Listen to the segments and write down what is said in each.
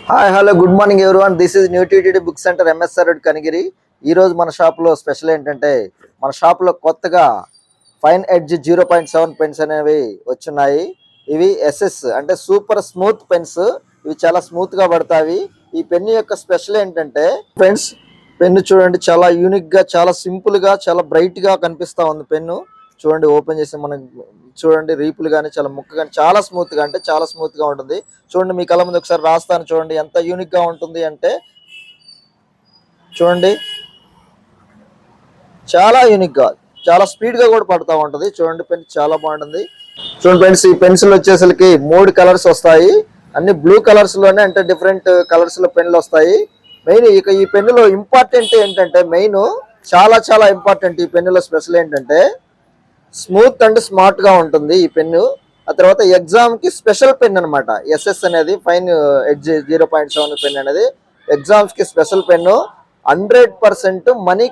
Hi hello good morning everyone. This is new TTD book centre MSR road Kanigiri. ఈరోజు మన షాప్లో special ఏంటంటే మన షాప్లో కొత్తగా ఫైన్ ఎడ్జ్ 0.7 పెన్స్ అనేవి వచ్చున్నాయి. ఇవి ఎస్ఎస్ అంటే సూపర్ స్మూత్ పెన్స్. ఇవి చాలా స్మూత్గా పడతాయి. ఈ పెన్ యొక్క స్పెషల్ ఏంటంటే ఫ్రెండ్స్, పెన్ను చూడండి, చాలా యూనిక్గా, చాలా సింపుల్గా, చాలా బ్రైట్గా కనిపిస్తూ ఉంది పెన్ను. చూడండి, ఓపెన్ చేసి మనం చూడండి, రీపులు కానీ చాలా ముక్క కానీ చాలా స్మూత్గా, అంటే చాలా స్మూత్గా ఉంటుంది. చూడండి, మీ కళ్ళ ముందు ఒకసారి రాస్తాను చూడండి ఎంత యూనిక్గా ఉంటుంది అంటే. చూడండి, చాలా యూనిక్గా, చాలా స్పీడ్గా కూడా పడుతూ ఉంటుంది. చూడండి, పెన్ చాలా బాగుంటుంది. చూడండి ఫ్రెండ్స్, ఈ పెన్సిల్ వచ్చేసరికి 3 కలర్స్ వస్తాయి. అన్ని బ్లూ కలర్స్లోనే, అంటే డిఫరెంట్ కలర్స్లో పెన్నులు వస్తాయి. మెయిన్ ఇక ఈ పెన్నులో ఇంపార్టెంట్ ఏంటంటే, మెయిన్ చాలా చాలా ఇంపార్టెంట్ ఈ పెన్నులో స్పెషల్ ఏంటంటే స్మూత్ అండ్ స్మార్ట్ గా ఉంటుంది ఈ పెన్ను. ఆ తర్వాత ఎగ్జామ్ కి స్పెషల్ పెన్ అనమాట. ఎస్ఎస్ అనేది ఫైన్ ఎడ్జ్ 0.7 పెన్ అనేది ఎగ్జామ్స్ కి స్పెషల్ పెన్ను. 100% మనీ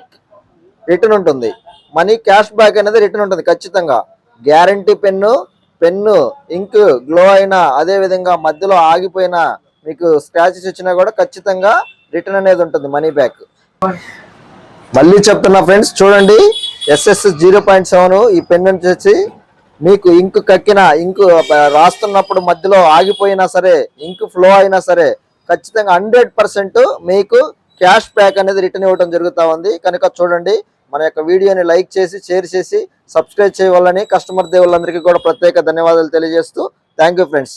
రిటర్న్ ఉంటుంది. మనీ క్యాష్ బ్యాక్ అనేది రిటర్న్ ఉంటుంది ఖచ్చితంగా. గ్యారంటీ పెన్ను ఇంక్ గ్లో అయినా, అదే విధంగా మధ్యలో ఆగిపోయినా, మీకు స్క్రాచెస్ వచ్చినా కూడా ఖచ్చితంగా రిటర్న్ అనేది ఉంటుంది, మనీ బ్యాక్. మళ్ళీ చెప్తున్నా ఫ్రెండ్స్, చూడండి, ఎస్ఎస్ 0.7 ఈ పెన్ వచ్చేసి మీకు ఇంక్ కక్కిన, ఇంక్ రాస్తున్నప్పుడు మధ్యలో ఆగిపోయినా సరే, ఇంక్ ఫ్లో అయినా సరే ఖచ్చితంగా 100% మీకు క్యాష్ బ్యాక్ అనేది రిటర్న్ ఇవ్వడం జరుగుతూ ఉంది. కనుక చూడండి, మన యొక్క వీడియోని లైక్ చేసి, షేర్ చేసి, సబ్స్క్రైబ్ చేయాలని కస్టమర్ దేవుళ్ళందరికీ కూడా ప్రత్యేక ధన్యవాదాలు తెలియజేస్తూ థ్యాంక్ యూ ఫ్రెండ్స్.